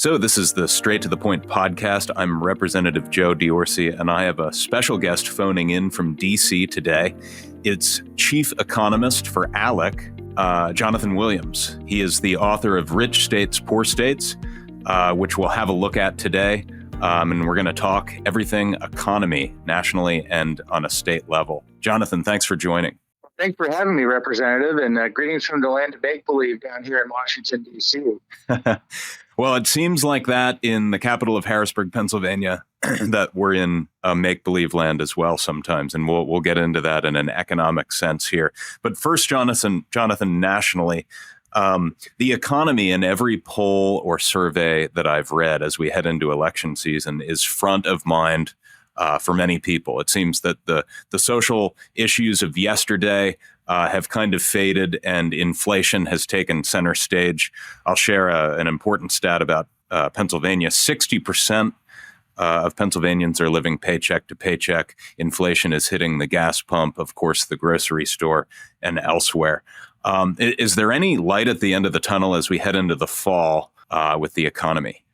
So this is the Straight to the Point podcast. I'm Representative Joe Diorsi, and I have a special guest phoning in from D.C. today. It's Chief Economist for ALEC, Jonathan Williams. He is the author of Rich States, Poor States, which we'll have a look at today. And we're going to talk everything economy, nationally and on a state level. Jonathan, thanks for joining. Thanks for having me, Representative, and greetings from the land of make-believe down here in Washington, D.C. Well, it seems like that in the capital of Harrisburg, Pennsylvania, that we're in a make-believe land as well sometimes, and we'll get into that in an economic sense here. But first, Jonathan, nationally, the economy in every poll or survey that I've read as we head into election season is front of mind for many people. It seems that the social issues of yesterday have kind of faded and inflation has taken center stage. I'll share an important stat about Pennsylvania. 60% of Pennsylvanians are living paycheck to paycheck. Inflation is hitting the gas pump, of course, the grocery store and elsewhere. Is there any light at the end of the tunnel as we head into the fall with the economy?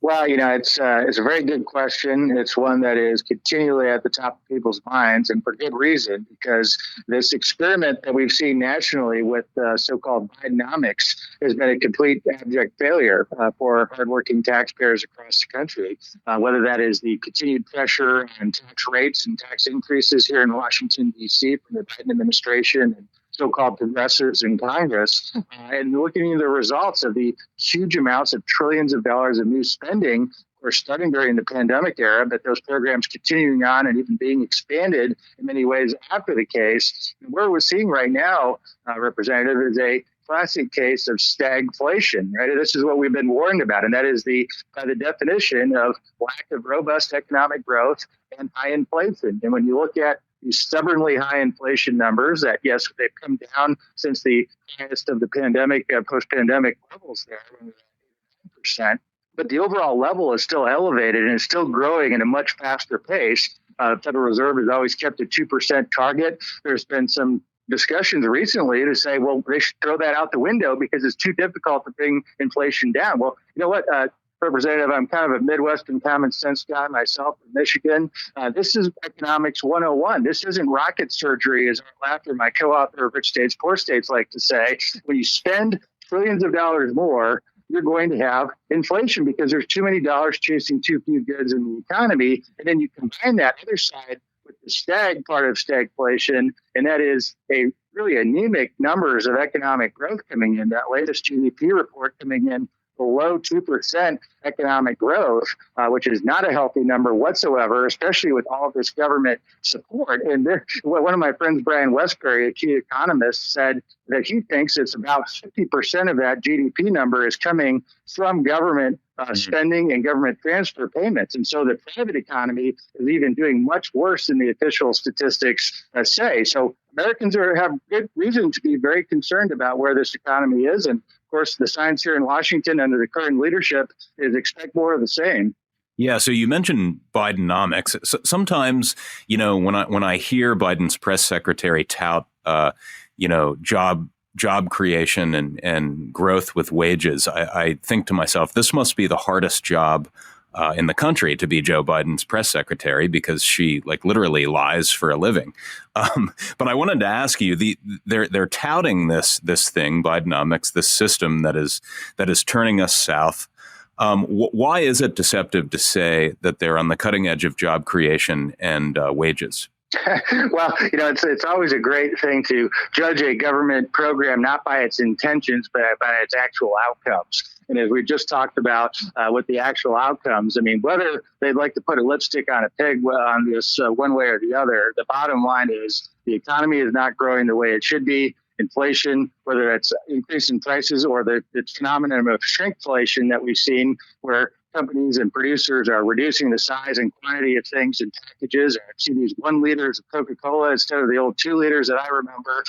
Well, it's a very good question. It's one that is continually at the top of people's minds, and for good reason, because this experiment that we've seen nationally with so-called Bidenomics has been a complete abject failure for hardworking taxpayers across the country, whether that is the continued pressure on tax rates and tax increases here in Washington, D.C. from the Biden administration and so-called progressives in Congress, and looking at the results of the huge amounts of trillions of dollars of new spending, of course, starting during the pandemic era, but those programs continuing on and even being expanded in many ways after the case. And where we're seeing right now, Representative, is a classic case of stagflation, right? This is what we've been warned about, and that is by the definition of lack of robust economic growth and high inflation. And when you look at these stubbornly high inflation numbers that, yes, they've come down since the highest of the pandemic, post-pandemic levels there, 9%. But the overall level is still elevated and it's still growing at a much faster pace. The Federal Reserve has always kept a 2% target. There's been some discussions recently to say, well, they should throw that out the window because it's too difficult to bring inflation down. Well, you know what? Representative, I'm kind of a Midwestern common sense guy myself from Michigan. This is economics 101. This isn't rocket surgery, as Laughter, my co-author of Rich States, Poor States, like to say. When you spend trillions of dollars more, you're going to have inflation because there's too many dollars chasing too few goods in the economy. And then you combine that other side with the stag part of stagflation, and that is a really anemic numbers of economic growth coming in. That latest GDP report coming in below 2% economic growth, which is not a healthy number whatsoever, especially with all of this government support. And one of my friends, Brian Westbury, a key economist, said that he thinks it's about 50% of that GDP number is coming from government spending and government transfer payments. And so the private economy is even doing much worse than the official statistics say. So Americans have good reason to be very concerned about where this economy is. And of course, the signs here in Washington under the current leadership is expect more of the same. Yeah. So you mentioned Bidenomics. Sometimes, when I hear Biden's press secretary tout, job creation and growth with wages, I think to myself, this must be the hardest job in the country to be Joe Biden's press secretary because she literally lies for a living. But I wanted to ask you, they're touting this thing, Bidenomics, this system that is turning us south. Why is it deceptive to say that they're on the cutting edge of job creation and wages? Well, it's always a great thing to judge a government program not by its intentions, but by its actual outcomes. And as we just talked about with the actual outcomes, whether they'd like to put a lipstick on a pig on this one way or the other, the bottom line is the economy is not growing the way it should be. Inflation, whether it's increasing prices or the phenomenon of shrinkflation that we've seen where companies and producers are reducing the size and quantity of things in packages. I've seen these 1 liters of Coca-Cola instead of the old 2 liters that I remember.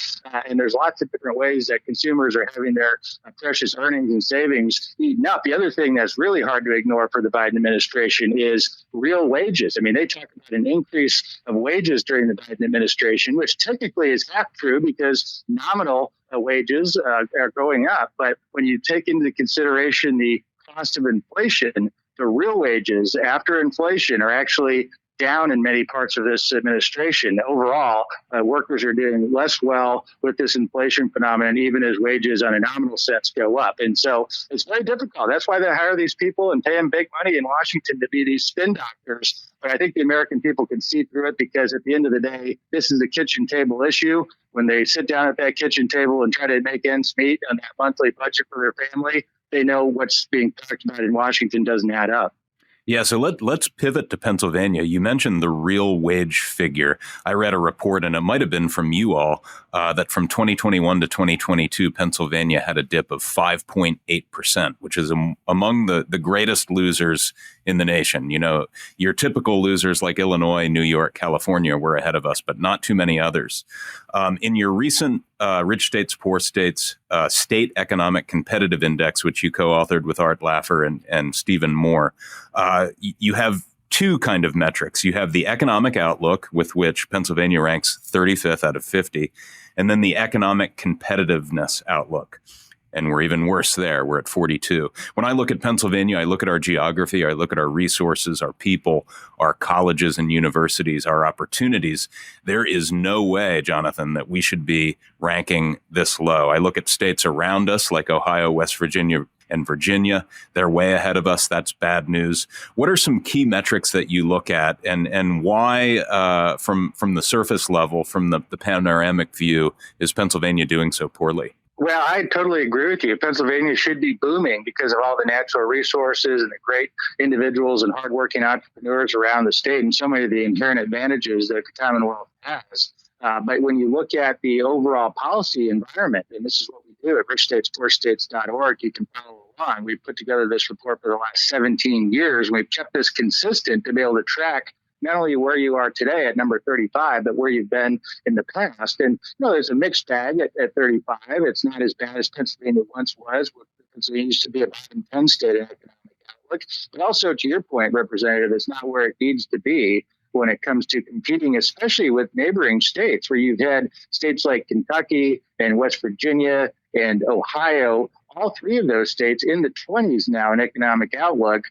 And there's lots of different ways that consumers are having their precious earnings and savings eaten up. The other thing that's really hard to ignore for the Biden administration is real wages. They talk about an increase of wages during the Biden administration, which technically is half true because nominal wages are going up. But when you take into consideration the cost of inflation, the real wages after inflation are actually down in many parts of this administration. Overall, workers are doing less well with this inflation phenomenon, even as wages on a nominal sense go up. And so it's very difficult. That's why they hire these people and pay them big money in Washington to be these spin doctors. But I think the American people can see through it, because at the end of the day, this is a kitchen table issue. When they sit down at that kitchen table and try to make ends meet on that monthly budget for their family, they know what's being talked about in Washington doesn't add up. Yeah, so let's pivot to Pennsylvania. You mentioned the real wage figure. I read a report, and it might have been from you all, that from 2021 to 2022, Pennsylvania had a dip of 5.8%, which is among the greatest losers in the nation. You know, your typical losers like Illinois, New York, California were ahead of us, but not too many others. In your recent Rich States, Poor States State Economic Competitive Index, which you co-authored with Art Laffer and Stephen Moore, you have two kind of metrics. You have the economic outlook, with which Pennsylvania ranks 35th out of 50, and then the economic competitiveness outlook. And we're even worse there. We're at 42. When I look at Pennsylvania, I look at our geography, I look at our resources, our people, our colleges and universities, our opportunities. There is no way, Jonathan, that we should be ranking this low. I look at states around us like Ohio, West Virginia, and Virginia. They're way ahead of us. That's bad news. What are some key metrics that you look at, and why, from the surface level, from the panoramic view, is Pennsylvania doing so poorly? Well, I totally agree with you. Pennsylvania should be booming because of all the natural resources and the great individuals and hardworking entrepreneurs around the state, and so many of the inherent advantages that the Commonwealth has. But when you look at the overall policy environment, and this is what we do at richstatespoorstates.org, you can follow along. We've put together this report for the last 17 years, and we've kept this consistent to be able to track not only where you are today at number 35, but where you've been in the past. And, there's a mixed bag at 35. It's not as bad as Pennsylvania once was. Pennsylvania used to be a bottom 10 state in economic outlook. But also, to your point, Representative, it's not where it needs to be when it comes to competing, especially with neighboring states, where you've had states like Kentucky and West Virginia and Ohio, all three of those states in the 20s now in economic outlook,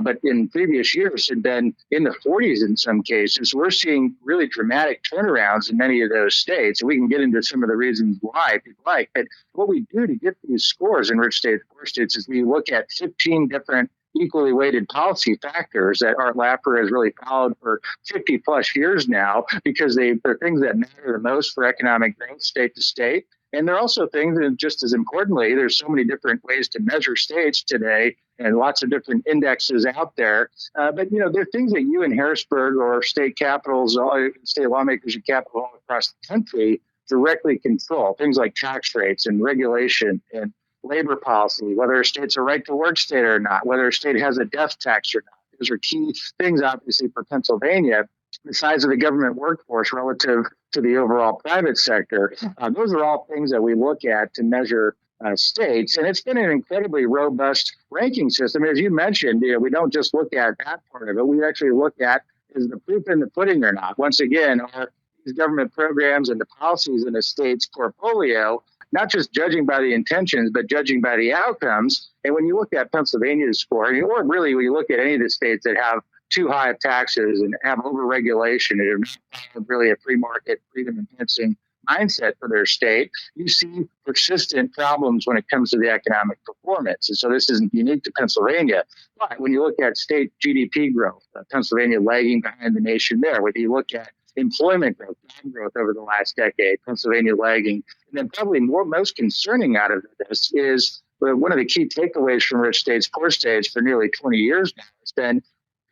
but in previous years had been in the 40s in some cases. We're seeing really dramatic turnarounds in many of those states. We can get into some of the reasons why if you'd like. But what we do to get these scores in Rich States, Poor States is we look at 15 different equally weighted policy factors that Art Laffer has really followed for 50 plus years now, because they're things that matter the most for economic growth state to state. And there are also things, and just as importantly, there's so many different ways to measure states today and lots of different indexes out there. But, there are things that you in Harrisburg or state capitals, state lawmakers in capital all across the country directly control. Things like tax rates and regulation and labor policy, whether a state's a right to work state or not, whether a state has a death tax or not. Those are key things, obviously, for Pennsylvania. The size of the government workforce relative to the overall private sector. Those are all things that we look at to measure states. And it's been an incredibly robust ranking system. As you mentioned, we don't just look at that part of it. We actually look at, is the proof in the pudding or not? Once again, are these government programs and the policies in a state's portfolio not just judging by the intentions, but judging by the outcomes? And when you look at Pennsylvania's score, or really when you look at any of the states that have too high of taxes and have over-regulation and are not really a free market, freedom-enhancing mindset for their state, you see persistent problems when it comes to the economic performance. And so this isn't unique to Pennsylvania. But when you look at state GDP growth, Pennsylvania lagging behind the nation there. When you look at employment growth, job growth over the last decade, Pennsylvania lagging. And then probably most concerning out of this is one of the key takeaways from Rich States, Poor States for nearly 20 years now has been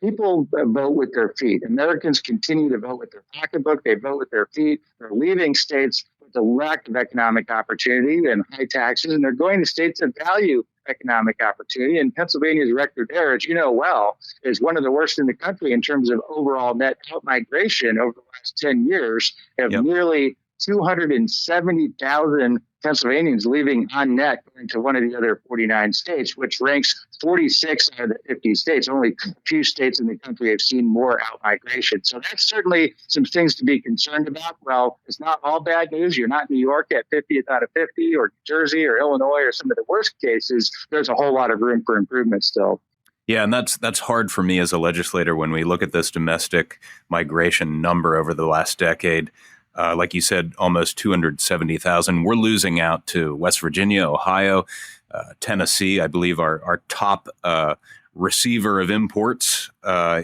people vote with their feet. Americans continue to vote with their pocketbook. They vote with their feet. They're leaving states with a lack of economic opportunity and high taxes, and they're going to states that value economic opportunity. And Pennsylvania's record there, as you know well, is one of the worst in the country in terms of overall net out migration over the last 10 years of nearly 270,000 Pennsylvanians leaving on net going to one of the other 49 states, which ranks 46 out of the 50 states. Only a few states in the country have seen more out-migration. So that's certainly some things to be concerned about. Well, it's not all bad news. You're not New York at 50th out of 50, or New Jersey or Illinois or some of the worst cases. There's a whole lot of room for improvement still. Yeah, and that's hard for me as a legislator when we look at this domestic migration number over the last decade. Like you said, almost 270,000. We're losing out to West Virginia, Ohio, Tennessee. I believe our top receiver of imports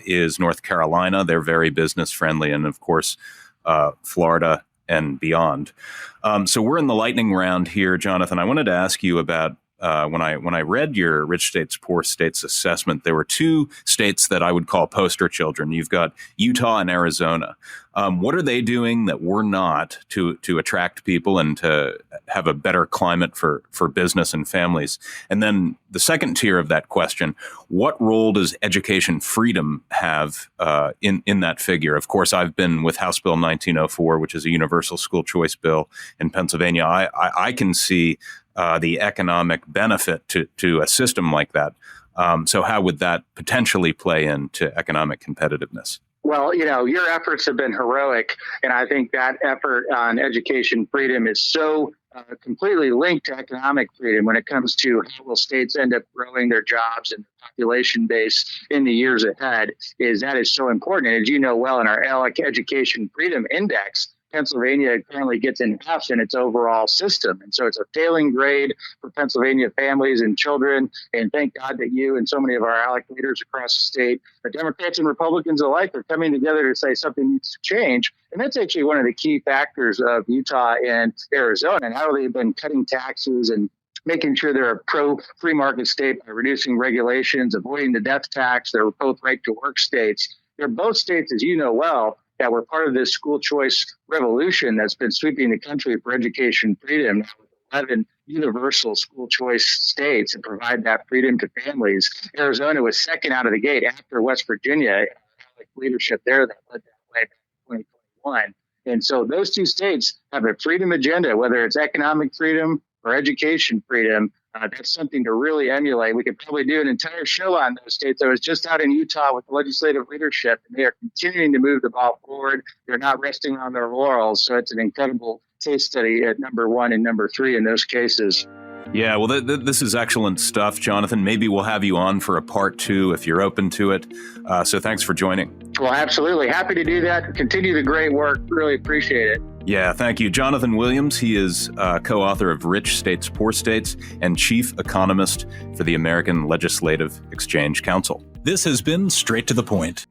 is North Carolina. They're very business friendly, and of course, Florida and beyond. So we're in the lightning round here, Jonathan. I wanted to ask you about when I read your Rich States, Poor States assessment. There were two states that I would call poster children. You've got Utah and Arizona. What are they doing that we're not to attract people and to have a better climate for business and families? And then the second tier of that question, what role does education freedom have in that figure? Of course, I've been with House Bill 1904, which is a universal school choice bill in Pennsylvania. I can see the economic benefit to a system like that. So how would that potentially play into economic competitiveness? Well, your efforts have been heroic, and I think that effort on education freedom is so completely linked to economic freedom when it comes to how will states end up growing their jobs and population base in the years ahead. That is so important. And as you know well, in our ALEC Education Freedom Index, Pennsylvania currently gets an F in its overall system. And so it's a failing grade for Pennsylvania families and children. And thank God that you and so many of our ALEC leaders across the state, the Democrats and Republicans alike, are coming together to say something needs to change. And that's actually one of the key factors of Utah and Arizona, and how they've been cutting taxes and making sure they're a pro-free market state by reducing regulations, avoiding the death tax. They're both right-to-work states. They're both states, as you know well, that were part of this school choice revolution that's been sweeping the country for education freedom, now with 11 universal school choice states, and provide that freedom to families. Arizona was second out of the gate after West Virginia, leadership there that led that way back in 2021. And so those two states have a freedom agenda, whether it's economic freedom or education freedom. That's something to really emulate. We could probably do an entire show on those states. I was just out in Utah with the legislative leadership, and they are continuing to move the ball forward. They're not resting on their laurels. So it's an incredible case study at number one and number three in those cases. Yeah, well, this is excellent stuff, Jonathan. Maybe we'll have you on for a part two if you're open to it. So thanks for joining. Well, absolutely. Happy to do that. Continue the great work. Really appreciate it. Yeah, thank you. Jonathan Williams, he is co-author of Rich States, Poor States and chief economist for the American Legislative Exchange Council. This has been Straight to the Point.